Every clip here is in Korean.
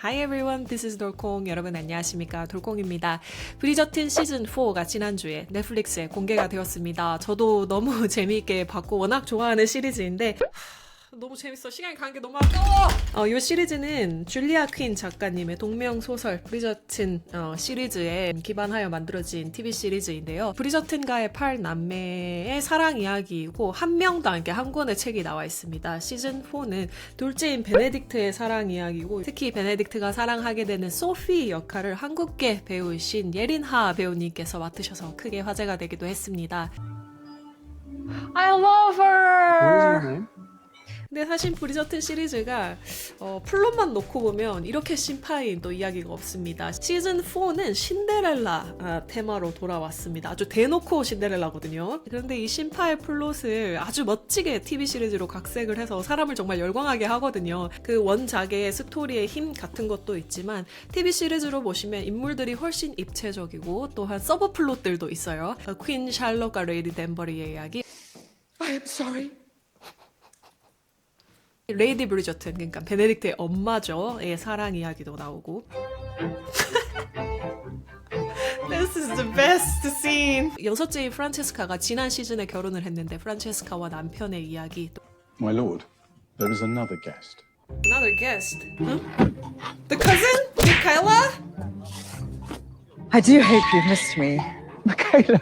Hi everyone, this is 돌콩. 여러분 안녕하십니까? 돌콩입니다. 브리저튼 시즌4가 지난주에 넷플릭스에 공개가 되었습니다. 저도 너무 재미있게 봤고 워낙 좋아하는 시리즈인데 너무 재밌어. 시간이 가는 게 너무 아까워. 이 시리즈는 줄리아 퀸 작가님의 동명소설 브리저튼 시리즈에 기반하여 만들어진 TV 시리즈인데요. 브리저튼과의 8남매의 사랑 이야기이고 한 명당 이렇게 한 권의 책이 나와 있습니다. 시즌 4는 둘째인 베네딕트의 사랑 이야기고 특히 베네딕트가 사랑하게 되는 소피 역할을 한국계 배우이신 예린하 배우님께서 맡으셔서 크게 화제가 되기도 했습니다. I love her. What is your name? 근데 사실 브리저튼 시리즈가 플롯만 놓고 보면 이렇게 심파인 또 이야기가 없습니다. 시즌 4는 신데렐라 테마로 돌아왔습니다. 아주 대놓고 신데렐라거든요. 그런데 이 심파의 플롯을 아주 멋지게 TV 시리즈로 각색을 해서 사람을 정말 열광하게 하거든요. 그 원작의 스토리의 힘 같은 것도 있지만 TV 시리즈로 보시면 인물들이 훨씬 입체적이고 또한 서브 플롯들도 있어요. 퀸 샬롯과 레이디 댄버리의 이야기. I am sorry. 레이디 브리저튼, 그러니까 베네딕트의 엄마죠.의 사랑 이야기도 나오고. This is the best scene. 여섯째인 프란체스카가 지난 시즌에 결혼을 했는데 프란체스카와 남편의 이야기. My lord, there is another guest. Another guest. Huh? The cousin? Michaela? I do hope you've missed me. Michaela.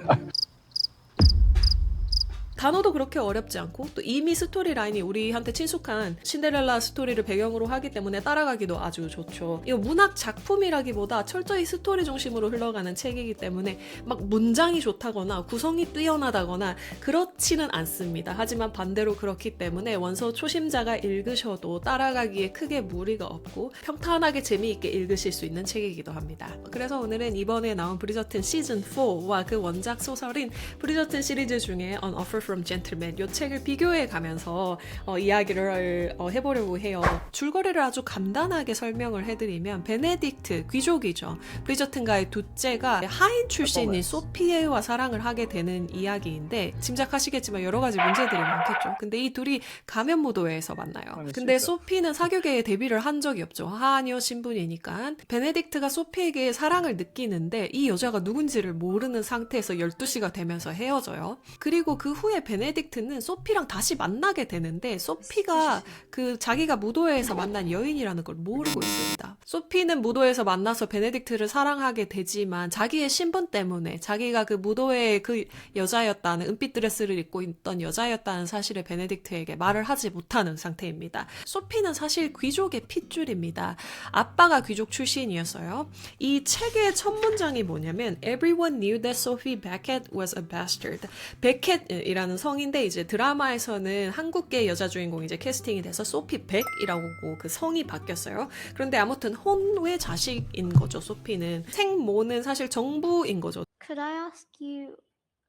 단어도 그렇게 어렵지 않고 또 이미 스토리 라인이 우리한테 친숙한 신데렐라 스토리를 배경으로 하기 때문에 따라가기도 아주 좋죠. 이거 문학 작품이라기보다 철저히 스토리 중심으로 흘러가는 책이기 때문에 막 문장이 좋다거나 구성이 뛰어나다거나 그렇지는 않습니다. 하지만 반대로 그렇기 때문에 원서 초심자가 읽으셔도 따라가기에 크게 무리가 없고 평탄하게 재미있게 읽으실 수 있는 책이기도 합니다. 그래서 오늘은 이번에 나온 브리저튼 시즌4와 그 원작 소설인 브리저튼 시리즈 중에 An Offer from Gentleman 이 책을 비교해 가면서 이야기를 해보려고 해요. 줄거리를 아주 간단하게 설명을 해드리면 베네딕트, 귀족이죠. 브리저튼과의 둘째가 하인 출신인 소피에와 사랑을 하게 되는 이야기인데 짐작하시겠지만 여러 가지 문제들이 많겠죠. 근데 이 둘이 가면무도회에서 만나요. 근데 소피는 사교계에 데뷔를 한 적이 없죠. 하녀 신분이니까. 베네딕트가 소피에게 사랑을 느끼는데 이 여자가 누군지를 모르는 상태에서 12시가 되면서 헤어져요. 그리고 그 후에 베네딕트는 소피랑 다시 만나게 되는데 소피가 그 자기가 무도회에서 만난 여인이라는 걸 모르고 있습니다. 소피는 무도회에서 만나서 베네딕트를 사랑하게 되지만 자기의 신분 때문에 자기가 그 무도회의 그 여자였다는 은빛 드레스를 입고 있던 여자였다는 사실을 베네딕트에게 말을 하지 못하는 상태입니다. 소피는 사실 귀족의 핏줄입니다. 아빠가 귀족 출신이었어요. 이 책의 첫 문장이 뭐냐면 Everyone knew that Sophie Beckett was a bastard. 베켓이라는 성인데 이제 드라마에서는 한국계 여자 주인공이 이제 캐스팅이 돼서 소피 백이라고 그 성이 바뀌었어요. 그런데 아무튼 혼외 자식인 거죠. 소피는 생모는 사실 정부인 거죠. Could I ask you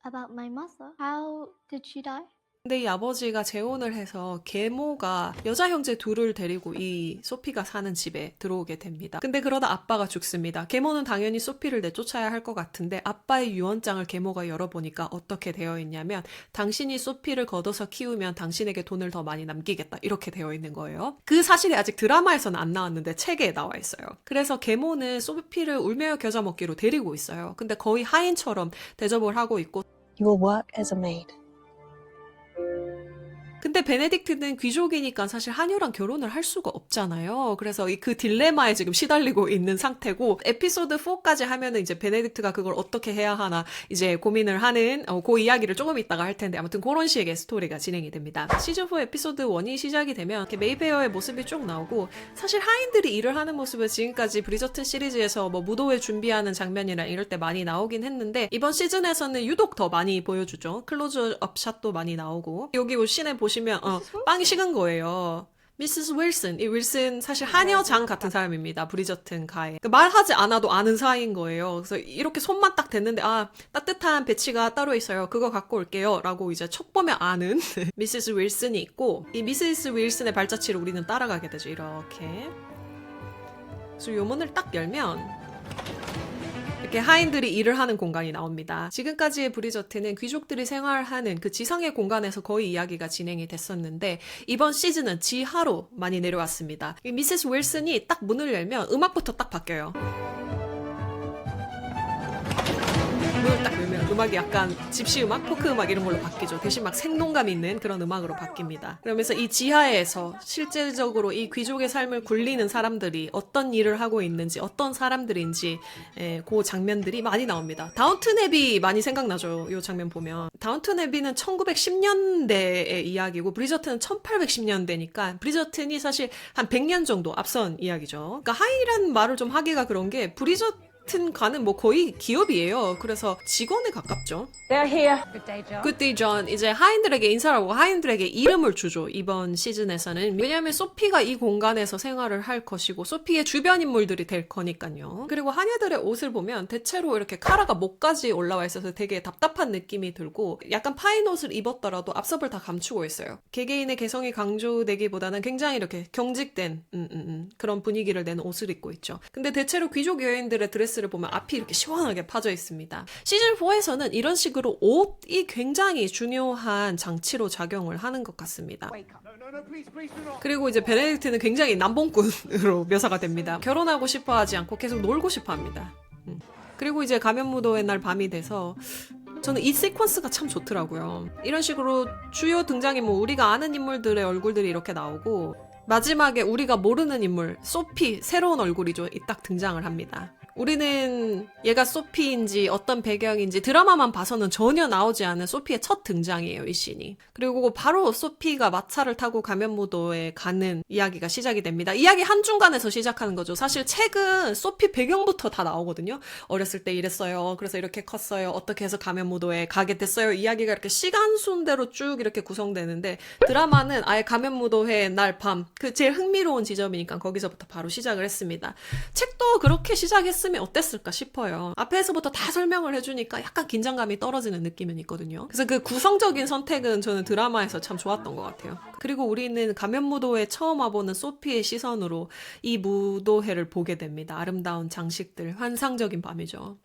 about my mother? How did she die? 근데 이 아버지가 재혼을 해서 계모가 여자 형제 둘을 데리고 이 소피가 사는 집에 들어오게 됩니다. 근데 그러다 아빠가 죽습니다. 계모는 당연히 소피를 내쫓아야 할 것 같은데 아빠의 유언장을 계모가 열어보니까 어떻게 되어 있냐면 당신이 소피를 걷어서 키우면 당신에게 돈을 더 많이 남기겠다 이렇게 되어 있는 거예요. 그 사실이 아직 드라마에서는 안 나왔는데 책에 나와 있어요. 그래서 계모는 소피를 울며 겨자 먹기로 데리고 있어요. 근데 거의 하인처럼 대접을 하고 있고 You will work as a maid. 근데 베네딕트는 귀족이니까 사실 하녀랑 결혼을 할 수가 없잖아요. 그래서 그 딜레마에 지금 시달리고 있는 상태고 에피소드 4까지 하면은 이제 베네딕트가 그걸 어떻게 해야 하나 이제 고민을 하는 그 이야기를 조금 이따가 할 텐데 아무튼 그런 식의 스토리가 진행이 됩니다. 시즌 4 에피소드 1이 시작이 되면 이렇게 메이페어의 모습이 쭉 나오고 사실 하인들이 일을 하는 모습은 지금까지 브리저튼 시리즈에서 뭐 무도회 준비하는 장면이나 이럴 때 많이 나오긴 했는데 이번 시즌에서는 유독 더 많이 보여주죠. 클로즈업 샷도 많이 나오고 여기 씬에 보시면 빵이 식은 거예요. 미시스 윌슨, 이 윌슨 사실 하녀장 같은 사람입니다. 브리저튼 가에. 그러니까 말하지 않아도 아는 사이인 거예요. 그래서 이렇게 손만 딱 댔는데 따뜻한 배치가 따로 있어요. 그거 갖고 올게요. 라고 이제 척 보면 아는 미시스 윌슨이 있고 이 미시스 윌슨의 발자취를 우리는 따라가게 되죠. 이렇게. 그래서 요 문을 딱 열면 이렇게 하인들이 일을 하는 공간이 나옵니다. 지금까지의 브리저튼은 귀족들이 생활하는 그 지상의 공간에서 거의 이야기가 진행이 됐었는데 이번 시즌은 지하로 많이 내려왔습니다. 이 미세스 윌슨이 딱 문을 열면 음악부터 딱 바뀌어요. 문을 딱 열면 음악이 약간 집시 음악, 포크 음악 이런 걸로 바뀌죠. 대신 막 생동감 있는 그런 음악으로 바뀝니다. 그러면서 이 지하에서 실제적으로 이 귀족의 삶을 굴리는 사람들이 어떤 일을 하고 있는지, 어떤 사람들인지 그 장면들이 많이 나옵니다. 다운튼 앱이 많이 생각나죠. 이 장면 보면. 다운튼 앱이는 1910년대의 이야기고 브리저튼은 1810년대니까 브리저튼이 사실 한 100년 정도 앞선 이야기죠. 그러니까 하이란 말을 좀 하기가 그런 게 브리저튼과는 뭐 거의 기업이에요. 그래서 직원에 가깝죠. They're here. Good day, John. Good day, John. 이제 하인들에게 인사를 하고 하인들에게 이름을 주죠. 이번 시즌에서는. 왜냐하면 소피가 이 공간에서 생활을 할 것이고 소피의 주변 인물들이 될 거니까요. 그리고 하녀들의 옷을 보면 대체로 이렇게 카라가 목까지 올라와 있어서 되게 답답한 느낌이 들고 약간 파인 옷을 입었더라도 앞섭을 다 감추고 있어요. 개개인의 개성이 강조되기보다는 굉장히 이렇게 경직된 그런 분위기를 내는 옷을 입고 있죠. 근데 대체로 귀족 여인들의 드레스를 보면 앞이 이렇게 시원하게 파져 있습니다. 시즌 4에서는 이런 식으로 옷이 굉장히 중요한 장치로 작용을 하는 것 같습니다. 그리고 이제 베네딕트는 굉장히 남봉꾼으로 묘사가 됩니다. 결혼하고 싶어 하지 않고 계속 놀고 싶어 합니다. 그리고 이제 가면무도의 날 밤이 돼서 저는 이 시퀀스가 참 좋더라고요. 이런 식으로 주요 등장인물, 우리가 아는 인물들의 얼굴들이 이렇게 나오고 마지막에 우리가 모르는 인물, 소피, 새로운 얼굴이죠. 이 딱 등장을 합니다. 우리는 얘가 소피인지 어떤 배경인지 드라마만 봐서는 전혀 나오지 않은 소피의 첫 등장이에요, 이 씬이. 그리고 바로 소피가 마차를 타고 가면무도에 가는 이야기가 시작이 됩니다. 이야기 한중간에서 시작하는 거죠. 사실 책은 소피 배경부터 다 나오거든요. 어렸을 때 이랬어요. 그래서 이렇게 컸어요. 어떻게 해서 가면무도에 가게 됐어요. 이야기가 이렇게 시간 순대로 쭉 이렇게 구성되는데 드라마는 아예 가면무도회 날 밤, 그 제일 흥미로운 지점이니까 거기서부터 바로 시작을 했습니다. 책도 그렇게 시작했으면 어땠을까 싶어요. 앞에서부터 다 설명을 해주니까 약간 긴장감이 떨어지는 느낌은 있거든요. 그래서 그 구성적인 선택은 저는 드라마에서 참 좋았던 것 같아요. 그리고 우리는 가면무도회 처음 와보는 소피의 시선으로 이 무도회를 보게 됩니다. 아름다운 장식들, 환상적인 밤이죠.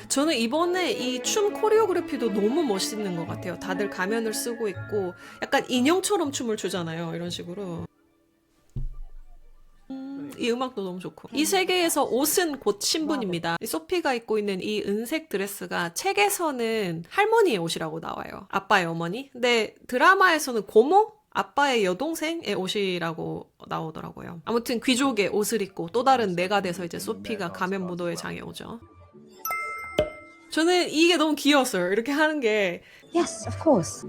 저는 이번에 이 춤 코리오그래피도 너무 멋있는 것 같아요. 다들 가면을 쓰고 있고 약간 인형처럼 춤을 추잖아요. 이런 식으로. 이 음악도 너무 좋고. 이 세계에서 옷은 곧 신분입니다. 소피가 입고 있는 이 은색 드레스가 책에서는 할머니의 옷이라고 나와요. 아빠의 어머니. 근데 드라마에서는 고모? 아빠의 여동생의 옷이라고 나오더라고요. 아무튼 귀족의 옷을 입고 또 다른 내가 돼서 이제 소피가 가면무도회 장에 오죠. 저는 이게 너무 귀여웠어요. 이렇게 하는 게. Yes, of course.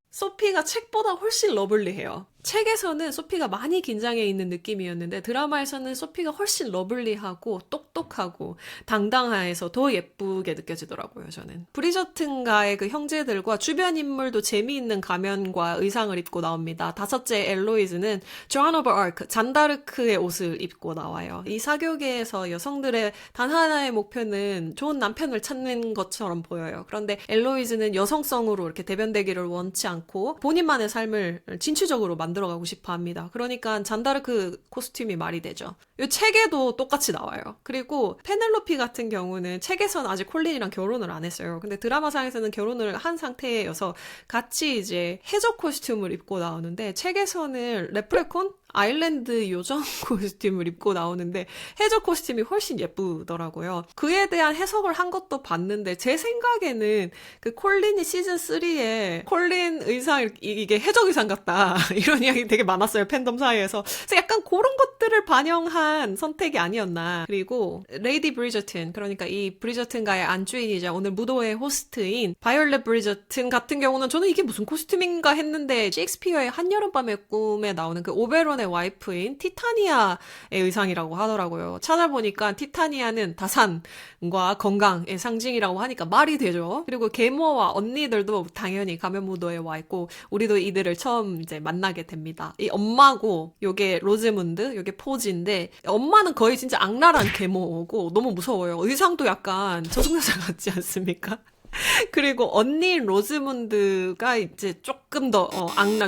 소피가 책보다 훨씬 러블리해요. 책에서는 소피가 많이 긴장해 있는 느낌이었는데 드라마에서는 소피가 훨씬 러블리하고 똑똑하고 당당해서 더 예쁘게 느껴지더라고요, 저는. 브리저튼가의 그 형제들과 주변 인물도 재미있는 가면과 의상을 입고 나옵니다. 다섯째 엘로이즈는 존 오브 아크, 잔다르크의 옷을 입고 나와요. 이 사교계에서 여성들의 단 하나의 목표는 좋은 남편을 찾는 것처럼 보여요. 그런데 엘로이즈는 여성성으로 이렇게 대변되기를 원치 않고 본인만의 삶을 진취적으로 만들어가고 싶어 합니다. 그러니까 잔다르크 코스튬이 말이 되죠. 이 책에도 똑같이 나와요. 그리고 페넬로피 같은 경우는 책에서는 아직 콜린이랑 결혼을 안 했어요. 근데 드라마상에서는 결혼을 한 상태여서 같이 이제 해적 코스튬을 입고 나오는데 책에서는 레프레콘? 아일랜드 요정 코스튬을 입고 나오는데 해적 코스튬이 훨씬 예쁘더라고요. 그에 대한 해석을 한 것도 봤는데 제 생각에는 그 콜린이 시즌 3에 콜린 의상 이게 해적 의상 같다 이런 이야기 되게 많았어요, 팬덤 사이에서. 그래서 약간 그런 것들을 반영한 선택이 아니었나. 그리고 레이디 브리저튼, 그러니까 이 브리저튼가의 안주인이자 오늘 무도회 호스트인 바이올렛 브리저튼 같은 경우는 저는 이게 무슨 코스튬인가 했는데 셰익스피어의 한여름밤의 꿈에 나오는 그 오베론의 와이프인 티타니아의 의상이라고 하더라고요. 찾아보니까 티타니아는 다산과 건강의 상징이라고 하니까 말이 되죠. 그리고 계모와 언니들도 당연히 가면무도에 와 있고 우리도 이들을 처음 이제 만나게 됩니다. 이 엄마고 요게 로즈문드, 요게 포지인데 엄마는 거의 진짜 악랄한 계모고 너무 무서워요. 의상도 약간 저승여자 같지 않습니까? 그리고 언니 로즈문드가 이제 조금 더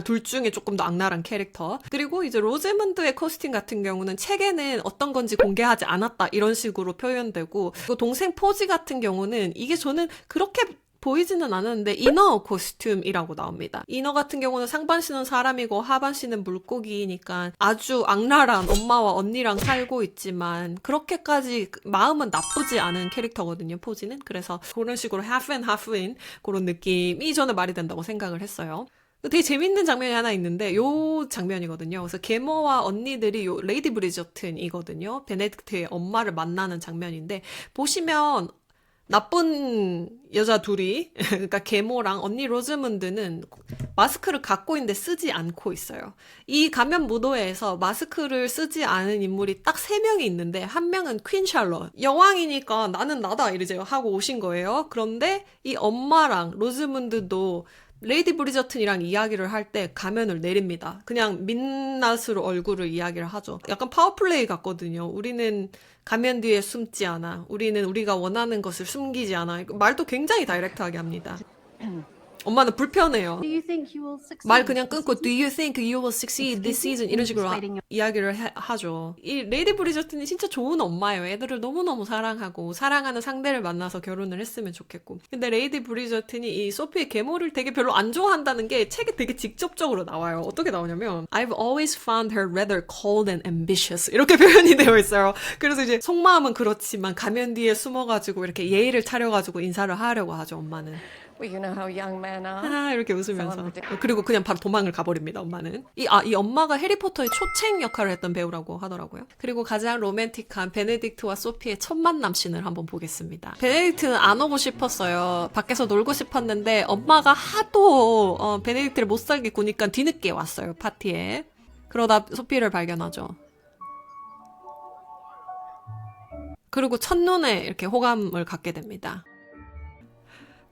둘 중에 조금 더 악랄한 캐릭터. 그리고 이제 로즈문드의 코스튬 같은 경우는 책에는 어떤 건지 공개하지 않았다 이런 식으로 표현되고, 그리고 동생 포지 같은 경우는 이게 저는 그렇게 보이지는 않았는데 이너 코스튬이라고 나옵니다. 이너 같은 경우는 상반신은 사람이고 하반신은 물고기니까 아주 악랄한 엄마와 언니랑 살고 있지만 그렇게까지 마음은 나쁘지 않은 캐릭터거든요, 포지는. 그래서 그런 식으로 half and half인 그런 느낌이 저는 말이 된다고 생각을 했어요. 되게 재밌는 장면이 하나 있는데 요 장면이거든요. 그래서 계모와 언니들이 요 레이디 브리저튼이거든요. 베네딕트의 엄마를 만나는 장면인데, 보시면 나쁜 여자 둘이, 그러니까 계모랑 언니 로즈문드는 마스크를 갖고 있는데 쓰지 않고 있어요. 이 가면 무도회에서 마스크를 쓰지 않은 인물이 딱 3명이 있는데, 한 명은 퀸 샬럿. 여왕이니까 나는 나다 이러죠 하고 오신 거예요. 그런데 이 엄마랑 로즈문드도 레이디 브리저튼이랑 이야기를 할 때 가면을 내립니다. 그냥 민낯으로 얼굴을 이야기를 하죠. 약간 파워플레이 같거든요. 우리는 가면 뒤에 숨지 않아. 우리는 우리가 원하는 것을 숨기지 않아. 말도 굉장히 다이렉트하게 합니다. 엄마는 불편해요. Do you think you will succeed? 말 그냥 끊고 Do you think you will succeed this season? 이런 식으로 이야기를 하죠. 이 레이디 브리저튼이 진짜 좋은 엄마예요. 애들을 너무너무 사랑하고 사랑하는 상대를 만나서 결혼을 했으면 좋겠고. 근데 레이디 브리저튼이 이 소피의 계모를 되게 별로 안 좋아한다는 게 책에 되게 직접적으로 나와요. 어떻게 나오냐면 I've always found her rather cold and ambitious 이렇게 표현이 되어 있어요. 그래서 이제 속마음은 그렇지만 가면 뒤에 숨어가지고 이렇게 예의를 차려가지고 인사를 하려고 하죠, 엄마는. Well, you know how young men are. 이렇게 웃으면서. 그리고 그냥 바로 도망을 가버립니다, 엄마는. 이 엄마가 해리포터의 초책 역할을 했던 배우라고 하더라고요. 그리고 가장 로맨틱한 베네딕트와 소피의 첫 만남 씬을 한번 보겠습니다. 베네딕트는 안 오고 싶었어요. 밖에서 놀고 싶었는데 엄마가 하도 베네딕트를 못 살게 구니까 뒤늦게 왔어요, 파티에. 그러다 소피를 발견하죠. 그리고 첫눈에 이렇게 호감을 갖게 됩니다.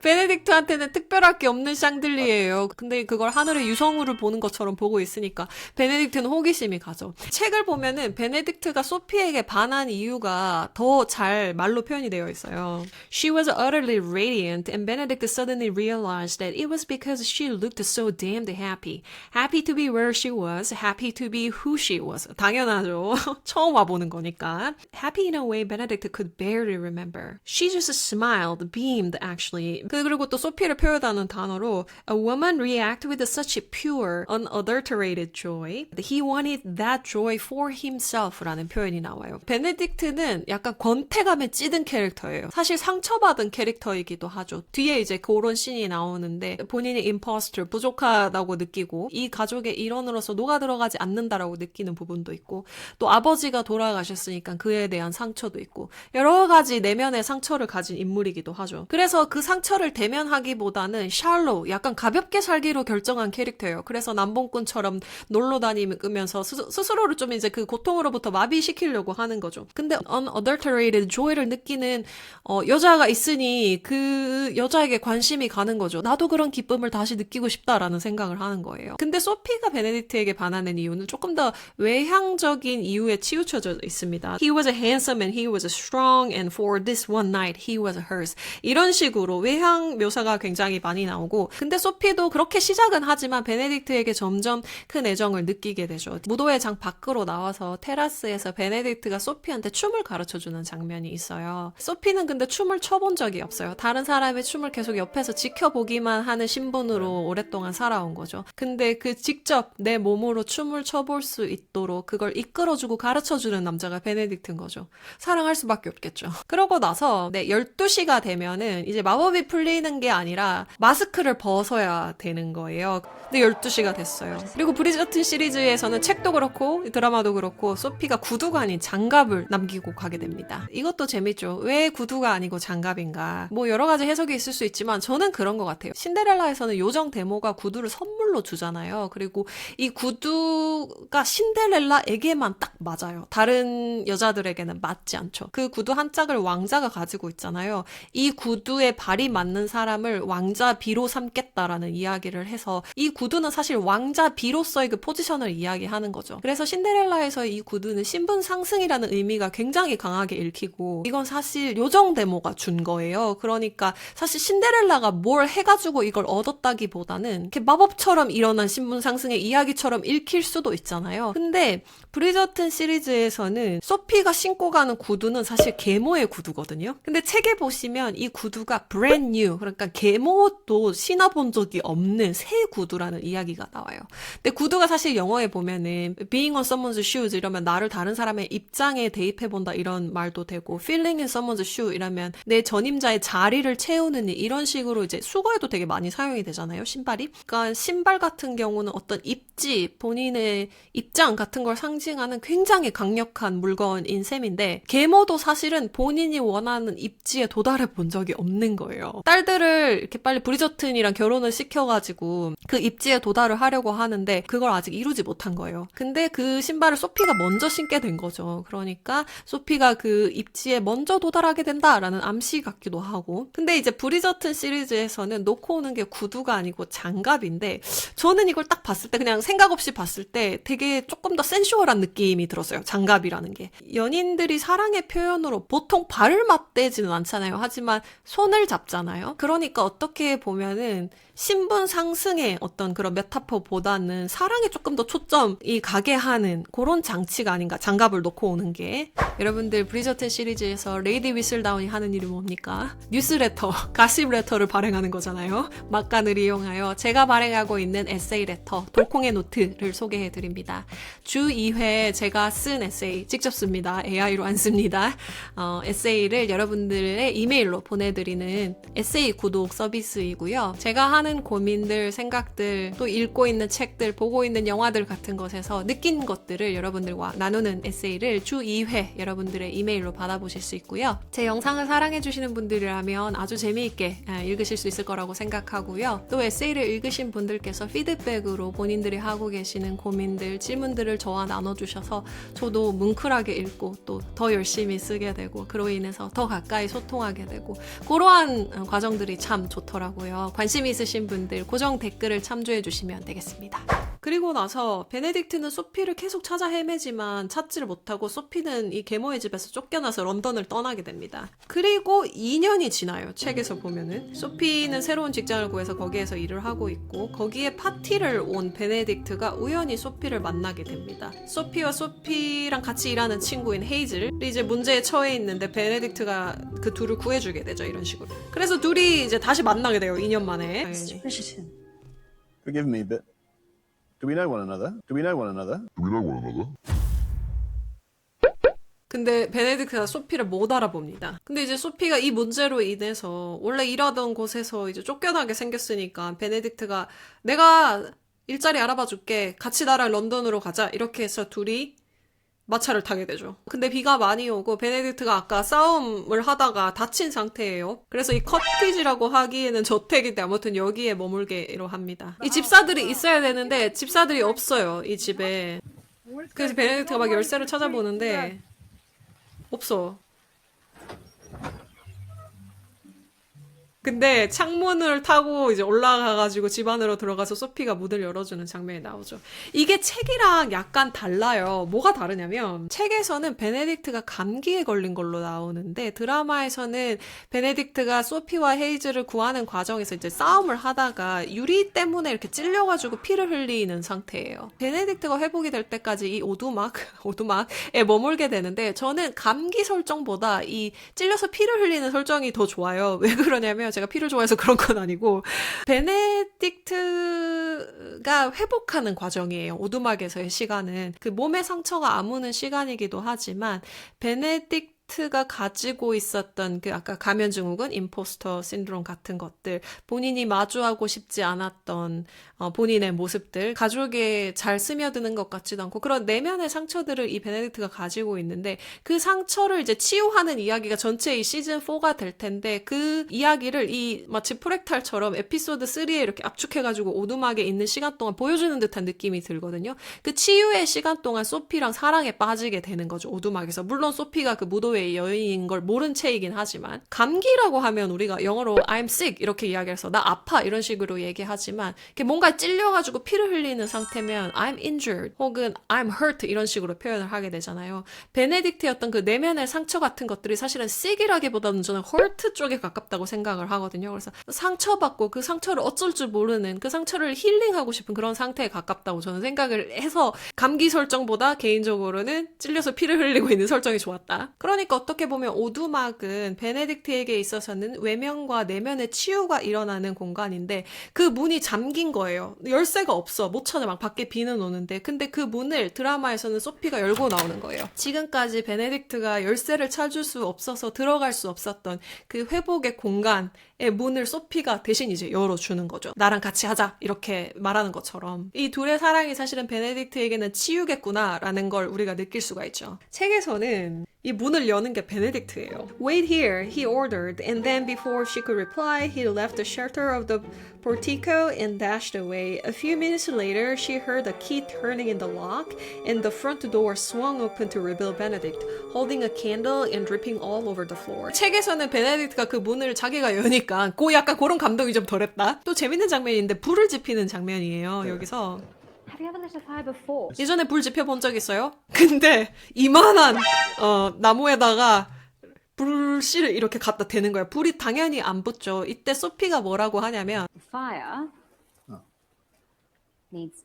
베네딕트한테는 특별할 게 없는 샹들리에요. 근데 그걸 하늘의 유성우를 보는 것처럼 보고 있으니까 베네딕트는 호기심이 가죠. 책을 보면은 베네딕트가 소피에게 반한 이유가 더 잘 말로 표현이 되어 있어요. She was utterly radiant and Benedict suddenly realized that it was because she looked so damned happy. Happy to be where she was, happy to be who she was. 당연하죠. 처음 와보는 거니까. Happy in a way Benedict could barely remember. She just smiled, beamed actually. 그리고 또 소피를 표현하는 단어로 A woman react with such pure, unadulterated joy. He wanted that joy for himself 라는 표현이 나와요. 베네딕트는 약간 권태감에 찌든 캐릭터예요. 사실 상처받은 캐릭터이기도 하죠. 뒤에 이제 그런 씬이 나오는데 본인이 imposter, 부족하다고 느끼고 이 가족의 일원으로서 녹아들어가지 않는다라고 느끼는 부분도 있고, 또 아버지가 돌아가셨으니까 그에 대한 상처도 있고, 여러 가지 내면의 상처를 가진 인물이기도 하죠. 그래서 그 상처를 대면하기보다는 샬로, 약간 가볍게 살기로 결정한 캐릭터예요. 그래서 남봉꾼처럼 놀러 다니면서 스스로를 좀 이제 그 고통으로부터 마비시키려고 하는 거죠. 근데 unadulterated joy를 느끼는 여자가 있으니 그 여자에게 관심이 가는 거죠. 나도 그런 기쁨을 다시 느끼고 싶다라는 생각을 하는 거예요. 근데 소피가 베네딕트에게 반하는 이유는 조금 더 외향적인 이유에 치우쳐져 있습니다. He was handsome and he was strong and for this one night he was hers. 이런 식으로 외향 묘사가 굉장히 많이 나오고, 근데 소피도 그렇게 시작은 하지만 베네딕트에게 점점 큰 애정을 느끼게 되죠. 무도회 장 밖으로 나와서 테라스에서 베네딕트가 소피한테 춤을 가르쳐주는 장면이 있어요. 소피는 근데 춤을 춰본 적이 없어요. 다른 사람의 춤을 계속 옆에서 지켜보기만 하는 신분으로 오랫동안 살아온 거죠. 근데 그 직접 내 몸으로 춤을 춰볼 수 있도록 그걸 이끌어주고 가르쳐주는 남자가 베네딕트인 거죠. 사랑할 수밖에 없겠죠. 그러고 나서 12시가 되면은 이제 마법이 풀리는 게 아니라 마스크를 벗어야 되는 거예요. 근데 12시가 됐어요. 그리고 브리저튼 시리즈에서는 책도 그렇고 드라마도 그렇고 소피가 구두가 아닌 장갑을 남기고 가게 됩니다. 이것도 재밌죠. 왜 구두가 아니고 장갑인가? 뭐 여러 가지 해석이 있을 수 있지만 저는 그런 것 같아요. 신데렐라에서는 요정 데모가 구두를 선물로 주잖아요. 그리고 이 구두가 신데렐라에게만 딱 맞아요. 다른 여자들에게는 맞지 않죠. 그 구두 한 짝을 왕자가 가지고 있잖아요. 이 구두에 발이 맞는 않는 사람을 왕자 B로 삼겠다라는 이야기를 해서 이 구두는 사실 왕자 B로서의 그 포지션을 이야기하는 거죠. 그래서 신데렐라에서의 이 구두는 신분 상승이라는 의미가 굉장히 강하게 읽히고 이건 사실 요정 데모가 준 거예요. 그러니까 사실 신데렐라가 뭘 해가지고 이걸 얻었다기보다는 이렇게 마법처럼 일어난 신분 상승의 이야기처럼 읽힐 수도 있잖아요. 근데 브리저튼 시리즈에서는 소피가 신고 가는 구두는 사실 계모의 구두거든요. 근데 책에 보시면 이 구두가 brand new, 그러니까 계모도 신어본 적이 없는 새 구두라는 이야기가 나와요. 근데 구두가 사실 영어에 보면은 being on someone's shoes 이러면 나를 다른 사람의 입장에 대입해본다 이런 말도 되고 feeling in someone's shoe 이러면 내 전임자의 자리를 채우는 일, 이런 식으로 이제 수거에도 되게 많이 사용이 되잖아요, 신발이. 그러니까 신발 같은 경우는 어떤 입지, 본인의 입장 같은 걸 상징하는 굉장히 강력한 물건인 셈인데 계모도 사실은 본인이 원하는 입지에 도달해 본 적이 없는 거예요. 딸들을 이렇게 빨리 브리저튼이랑 결혼을 시켜가지고 그 입지에 도달을 하려고 하는데 그걸 아직 이루지 못한 거예요. 근데 그 신발을 소피가 먼저 신게 된 거죠. 그러니까 소피가 그 입지에 먼저 도달하게 된다라는 암시 같기도 하고. 근데 이제 브리저튼 시리즈에서는 놓고 오는 게 구두가 아니고 장갑인데 저는 이걸 딱 봤을 때 그냥 생각 없이 봤을 때 되게 조금 더 센슈얼한 느낌이 들었어요. 장갑이라는 게. 연인들이 사랑의 표현으로 보통 발을 맞대지는 않잖아요. 하지만 손을 잡잖아요. 그러니까 어떻게 보면은 신분 상승의 어떤 그런 메타포보다는 사랑에 조금 더 초점이 가게 하는 그런 장치가 아닌가, 장갑을 놓고 오는 게. 여러분들 브리저튼 시리즈에서 레이디 위슬다운이 하는 일이 뭡니까? 뉴스레터, 가십 레터를 발행하는 거잖아요. 막간을 이용하여 제가 발행하고 있는 에세이 레터, 돌콩의 노트를 소개해드립니다. 주 2회 제가 쓴 에세이 직접 씁니다. AI로 안 씁니다. 에세이를 여러분들의 이메일로 보내드리는 에세이 구독 서비스이고요. 제가 하는 고민들, 생각들, 또 읽고 있는 책들, 보고 있는 영화들 같은 것에서 느낀 것들을 여러분들과 나누는 에세이를 주 2회 여러분들의 이메일로 받아보실 수 있고요. 제 영상을 사랑해주시는 분들이라면 아주 재미있게 읽으실 수 있을 거라고 생각하고요. 또 에세이를 읽으신 분들께서 피드백으로 본인들이 하고 계시는 고민들, 질문들을 저와 나눠주셔서 저도 뭉클하게 읽고 또 더 열심히 쓰게 되고 그로 인해서 더 가까이 소통하게 되고 그러한 과정들이 참 좋더라고요. 관심 있으신 분들 고정 댓글을 참조해 주시면 되겠습니다. 그리고 나서 베네딕트는 소피를 계속 찾아 헤매지만 찾지를 못하고 소피는 이 계모의 집에서 쫓겨나서 런던을 떠나게 됩니다. 그리고 2년이 지나요. 책에서 보면은 소피는 새로운 직장을 구해서 거기에서 일을 하고 있고 거기에 파티를 온 베네딕트가 우연히 소피를 만나게 됩니다. 소피와 소피랑 같이 일하는 친구인 헤이즐이 이제 문제에 처해 있는데 베네딕트가 그 둘을 구해주게 되죠. 이런 식으로. 그래서 둘이 이제 다시 만나게 돼요. 2년 만에. Forgive me, but do we know one another? Do we know one another? 근데 베네딕트가 소피를 못 알아봅니다. 근데 이제 소피가 이 문제로 인해서 원래 일하던 곳에서 이제 쫓겨나게 생겼으니까 베네딕트가 내가 일자리 알아봐 줄게. 같이 나랑 런던으로 가자. 이렇게 해서 둘이 마차를 타게 되죠. 근데 비가 많이 오고 베네딕트가 아까 싸움을 하다가 다친 상태예요. 그래서 이 커티지라고 하기에는 저택인데 아무튼 여기에 머물게로 합니다. 이 집사들이 있어야 되는데 집사들이 없어요. 이 집에. 그래서 베네딕트가 막 열쇠를 찾아보는데 없어. 근데 창문을 타고 이제 올라가가지고 집 안으로 들어가서 소피가 문을 열어주는 장면이 나오죠. 이게 책이랑 약간 달라요. 뭐가 다르냐면 책에서는 베네딕트가 감기에 걸린 걸로 나오는데 드라마에서는 베네딕트가 소피와 헤이즐을 구하는 과정에서 이제 싸움을 하다가 유리 때문에 이렇게 찔려가지고 피를 흘리는 상태예요. 베네딕트가 회복이 될 때까지 이 오두막에 머물게 되는데 저는 감기 설정보다 이 찔려서 피를 흘리는 설정이 더 좋아요. 왜 그러냐면 제가 피를 좋아해서 그런 건 아니고 베네딕트가 회복하는 과정이에요. 오두막에서의 시간은 그 몸의 상처가 아무는 시간이기도 하지만 베네딕트가 가지고 있었던 그 아까 가면증후군, 임포스터 신드롬 같은 것들, 본인이 마주하고 싶지 않았던 본인의 모습들, 가족에 잘 스며드는 것 같지도 않고 그런 내면의 상처들을 이 베네딕트가 가지고 있는데 그 상처를 이제 치유하는 이야기가 전체 이 시즌 4가 될 텐데 그 이야기를 이 마치 프랙탈처럼 에피소드 3에 이렇게 압축해가지고 오두막에 있는 시간 동안 보여주는 듯한 느낌이 들거든요. 그 치유의 시간 동안 소피랑 사랑에 빠지게 되는 거죠. 오두막에서. 물론 소피가 그 무도회 정도의 여인인 걸 모른 채이긴 하지만 감기라고 하면 우리가 영어로 I'm sick 이렇게 이야기해서 나 아파 이런 식으로 얘기하지만 이렇게 뭔가 찔려가지고 피를 흘리는 상태면 I'm injured 혹은 I'm hurt 이런 식으로 표현을 하게 되잖아요. 베네딕트의 어떤 그 내면의 상처 같은 것들이 사실은 sick이라기보다는 저는 hurt 쪽에 가깝다고 생각을 하거든요. 그래서 상처받고 그 상처를 어쩔 줄 모르는 그 상처를 힐링하고 싶은 그런 상태에 가깝다고 저는 생각을 해서 감기 설정보다 개인적으로는 찔려서 피를 흘리고 있는 설정이 좋았다. 그러니까 어떻게 보면 오두막은 베네딕트에게 있어서는 외면과 내면의 치유가 일어나는 공간인데 그 문이 잠긴 거예요. 열쇠가 없어. 못 찾아. 막 밖에 비는 오는데. 근데 그 문을 드라마에서는 소피가 열고 나오는 거예요. 지금까지 베네딕트가 열쇠를 찾을 수 없어서 들어갈 수 없었던 그 회복의 공간의 문을 소피가 대신 이제 열어주는 거죠. 나랑 같이 하자. 이렇게 말하는 것처럼. 이 둘의 사랑이 사실은 베네딕트에게는 치유겠구나라는 걸 우리가 느낄 수가 있죠. 책에서는 이 문을 여는 게 베네딕트예요. Wait here, he ordered, and then before she could reply, he left the shelter of the portico and dashed away. A few minutes later, she heard a key turning in the lock, and the front door swung open to reveal Benedict, holding a candle and dripping all over the floor. 책에서는 베네딕트가 그 문을 자기가 여니까 약간 그런 감동이 좀 덜했다. 또 재밌는 장면인데 불을 지피는 장면이에요. 여기서. Have you ever lit a fire before? 예전에 불 지펴본 적 있어요? 근데 이만한 나무에다가 불씨를 이렇게 갖다 대는 거야. 불이 당연히 안 붙죠. 이때 소피가 뭐라고 하냐면 Fire needs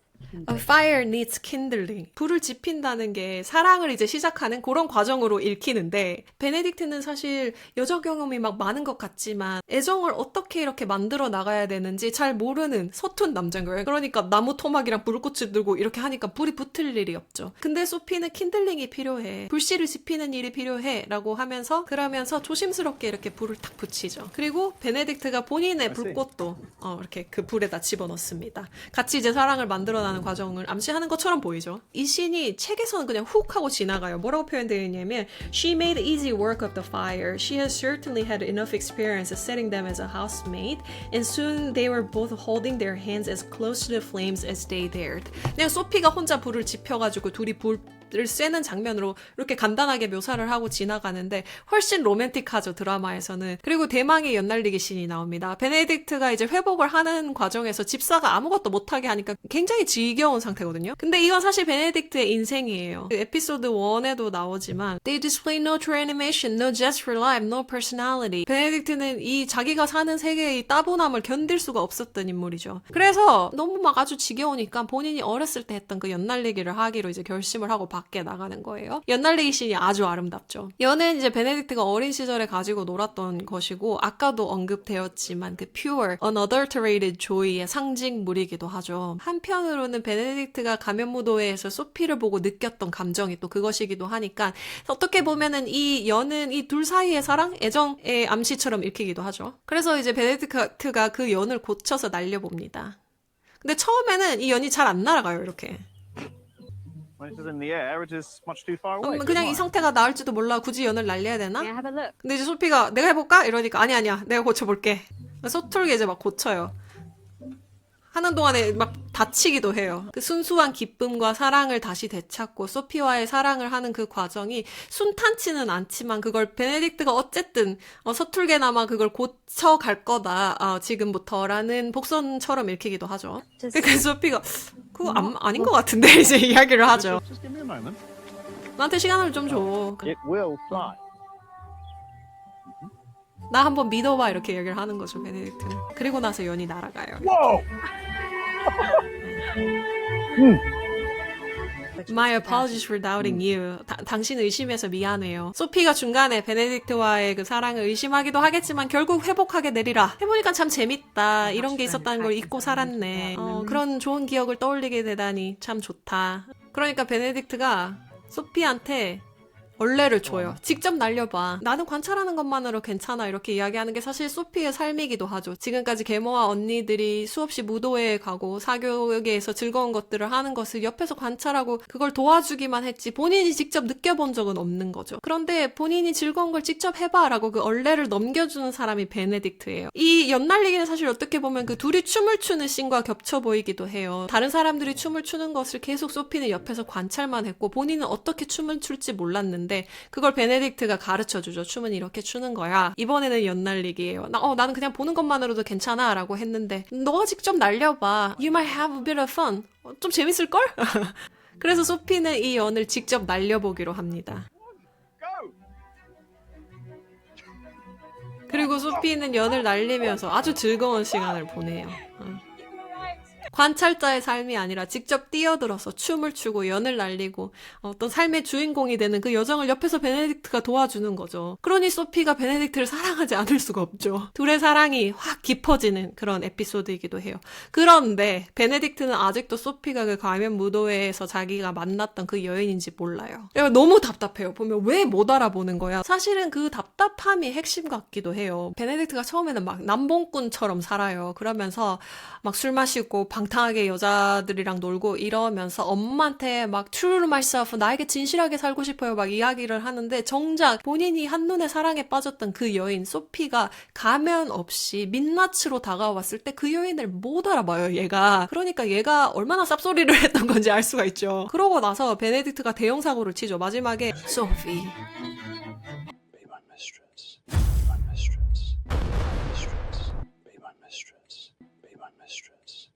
A fire needs kindling. 불을 지핀다는 게 사랑을 이제 시작하는 그런 과정으로 읽히는데 베네딕트는 사실 여자 경험이 막 많은 것 같지만 애정을 어떻게 이렇게 만들어 나가야 되는지 잘 모르는 서툰 남자인 거예요. 그러니까 나무 토막이랑 불꽃을 들고 이렇게 하니까 불이 붙을 일이 없죠. 근데 소피는 킨들링이 필요해. 불씨를 지피는 일이 필요해 라고 하면서 그러면서 조심스럽게 이렇게 불을 탁 붙이죠. 그리고 베네딕트가 본인의 불꽃도 이렇게 그 불에다 집어넣습니다. 같이 이제 사랑을 만들어나는 과정을 암시하는 것처럼 보이죠. 이 씬이 책에서는 그냥 훅 하고 지나가요. 뭐라고 표현되어 있냐면 She made easy work of the fire. She has certainly had enough experience setting them as a housemaid, and soon they were both holding their hands as close to the flames as they dared. 그냥 소피가 혼자 불을 지펴가지고 둘이 불을 쐬는 장면으로 이렇게 간단하게 묘사를 하고 지나가는데 훨씬 로맨틱하죠, 드라마에서는. 그리고 대망의 연날리기 씬이 나옵니다. 베네딕트가 이제 회복을 하는 과정에서 집사가 아무것도 못하게 하니까 굉장히 지겨운 상태거든요. 근데 이건 사실 베네딕트의 인생이에요. 그 에피소드 1에도 나오지만 They display no true animation, no zest for life, no personality. 베네딕트는 이 자기가 사는 세계의 이 따분함을 견딜 수가 없었던 인물이죠. 그래서 너무 막 아주 지겨우니까 본인이 어렸을 때 했던 그 연날리기를 하기로 이제 결심을 하고 밖에 나가는 거예요. 연날리기 씬이 아주 아름답죠. 연은 이제 베네딕트가 어린 시절에 가지고 놀았던 것이고 아까도 언급되었지만 그 pure, unadulterated joy의 상징물이기도 하죠. 한편으로는 베네딕트가 가면무도회에서 소피를 보고 느꼈던 감정이 또 그것이기도 하니까 어떻게 보면은 이 연은 이 둘 사이의 사랑, 애정의 암시처럼 읽히기도 하죠. 그래서 이제 베네딕트가 그 연을 고쳐서 날려봅니다. 근데 처음에는 이 연이 잘 안 날아가요, 이렇게. When it is in the air, it is much too far away. 그냥 이 상태가 나을지도 몰라. 굳이 연을 날려야 되나? May I have a look? 근데 이제 소피가 내가 해볼까? 이러니까 아니야 내가 고쳐볼게. 서툴게 이제 막 고쳐요. 하는 동안에 막 다치기도 해요. 그 순수한 기쁨과 사랑을 다시 되찾고 소피와의 사랑을 하는 그 과정이 순탄치는 않지만 그걸 베네딕트가 어쨌든 서툴게나마 그걸 고쳐갈 거다 지금부터라는 복선처럼 읽히기도 하죠. 그러니까 소피가 그거 아닌 것 같은데 이제 이야기를 하죠. Just give me a moment. 나한테 시간을 좀 줘. It will fly. 나 한번 믿어봐 이렇게 얘기를 하는 거죠, 베네딕트는. 그리고 나서 연이 날아가요. Whoa! My apologies for doubting you. 당신 의심해서 미안해요. 소피가 중간에 베네딕트와의 그 사랑을 의심하기도 하겠지만 결국 회복하게 되리라. 해보니까 참 재밌다. 이런 게 있었다는 걸 잊고 살았네. 그런 좋은 기억을 떠올리게 되다니 참 좋다. 그러니까 베네딕트가 소피한테 얼레를 줘요. 직접 날려봐. 나는 관찰하는 것만으로 괜찮아. 이렇게 이야기하는 게 사실 소피의 삶이기도 하죠. 지금까지 계모와 언니들이 수없이 무도회에 가고 사교계에서 즐거운 것들을 하는 것을 옆에서 관찰하고 그걸 도와주기만 했지 본인이 직접 느껴본 적은 없는 거죠. 그런데 본인이 즐거운 걸 직접 해봐라고 그 얼레를 넘겨주는 사람이 베네딕트예요. 이 연날리기는 사실 어떻게 보면 그 둘이 춤을 추는 씬과 겹쳐 보이기도 해요. 다른 사람들이 춤을 추는 것을 계속 소피는 옆에서 관찰만 했고 본인은 어떻게 춤을 출지 몰랐는데 있는데 그걸 베네딕트가 가르쳐주죠. 춤은 이렇게 추는 거야. 이번에는 연날리기예요. 나는 그냥 보는 것만으로도 괜찮아 라고 했는데 너가 직접 날려봐. You might have a bit of fun. 좀 재밌을걸? 그래서 소피는 이 연을 직접 날려보기로 합니다. 그리고 소피는 연을 날리면서 아주 즐거운 시간을 보내요. 관찰자의 삶이 아니라 직접 뛰어들어서 춤을 추고 연을 날리고 어떤 삶의 주인공이 되는 그 여정을 옆에서 베네딕트가 도와주는 거죠. 그러니 소피가 베네딕트를 사랑하지 않을 수가 없죠. 둘의 사랑이 확 깊어지는 그런 에피소드이기도 해요. 그런데 베네딕트는 아직도 소피가 그 가면 무도회에서 자기가 만났던 그 여인인지 몰라요. 너무 답답해요. 보면 왜 못 알아보는 거야. 사실은 그 답답함이 핵심 같기도 해요. 베네딕트가 처음에는 막 남봉꾼처럼 살아요. 그러면서 막 술 마시고 방탕하게 여자들이랑 놀고 이러면서 엄마한테 막 true to myself, 나에게 진실하게 살고 싶어요 막 이야기를 하는데 정작 본인이 한눈에 사랑에 빠졌던 그 여인 소피가 가면 없이 민낯으로 다가왔을 때 그 여인을 못 알아봐요 얘가. 그러니까 얘가 얼마나 쌉소리를 했던 건지 알 수가 있죠. 그러고 나서 베네딕트가 대형 사고를 치죠. 마지막에 소피 Be my mistress. Be my mistress. Be my mistress. Be my mistress. Be my mistress.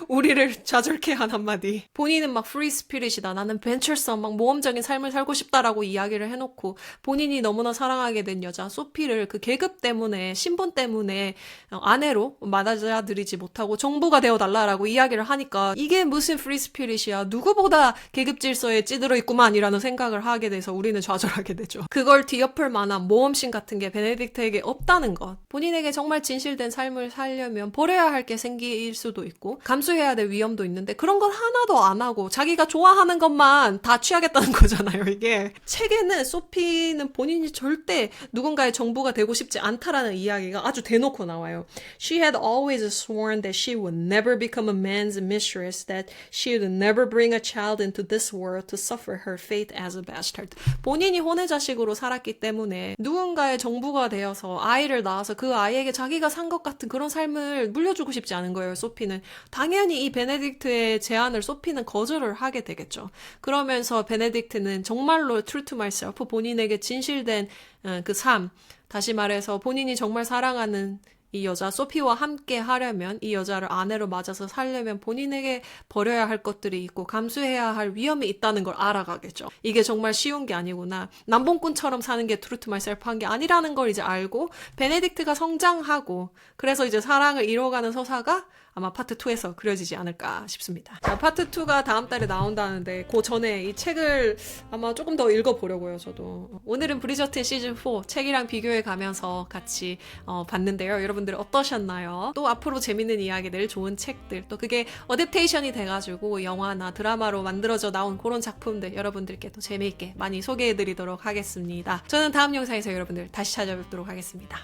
우리를 좌절케 한 한마디. 본인은 막 프리 스피릿이다. 나는 벤처성 막 모험적인 삶을 살고 싶다라고 이야기를 해놓고 본인이 너무나 사랑하게 된 여자 소피를 그 계급 때문에 신분 때문에 아내로 맞아들이지 못하고 정부가 되어달라라고 이야기를 하니까 이게 무슨 프리 스피릿이야. 누구보다 계급 질서에 찌들어 있구만이라는 생각을 하게 돼서 우리는 좌절하게 되죠. 그걸 뒤엎을 만한 모험심 같은 게 베네딕트에게 없다는 것. 본인에게 정말 진실된 삶을 살려면 버려야 할 게 생길 수도 있고 감수해야 될 위험도 있는데 그런 건 하나도 안 하고 자기가 좋아하는 것만 다 취하겠다는 거잖아요. 이게 책에는 소피는 본인이 절대 누군가의 정부가 되고 싶지 않다라는 이야기가 아주 대놓고 나와요. She had always sworn that she would never become a man's mistress, that she would never bring a child into this world to suffer her fate as a bastard. 본인이 혼외자식으로 살았기 때문에 누군가의 정부가 되어서 아이를 낳아서 그 아이에게 자기가 산 것 같은 그런 삶을 물려주고 싶지 않은 거예요. 소피는. 당연히 이 베네딕트의 제안을 소피는 거절을 하게 되겠죠. 그러면서 베네딕트는 정말로 true to myself, 본인에게 진실된 그 삶, 다시 말해서 본인이 정말 사랑하는 이 여자 소피와 함께 하려면 이 여자를 아내로 맞아서 살려면 본인에게 버려야 할 것들이 있고 감수해야 할 위험이 있다는 걸 알아가겠죠. 이게 정말 쉬운 게 아니구나. 남봉꾼처럼 사는 게 true to myself 한 게 아니라는 걸 이제 알고 베네딕트가 성장하고 그래서 이제 사랑을 이뤄가는 서사가 아마 파트 2에서 그려지지 않을까 싶습니다. 자, 파트 2가 다음 달에 나온다는데 그 전에 이 책을 아마 조금 더 읽어보려고요. 저도. 오늘은 브리저튼 시즌 4 책이랑 비교해 가면서 같이 봤는데요. 여러분들 어떠셨나요? 또 앞으로 재밌는 이야기들, 좋은 책들, 또 그게 어댑테이션이 돼가지고 영화나 드라마로 만들어져 나온 그런 작품들 여러분들께 또 재미있게 많이 소개해드리도록 하겠습니다. 저는 다음 영상에서 여러분들 다시 찾아뵙도록 하겠습니다.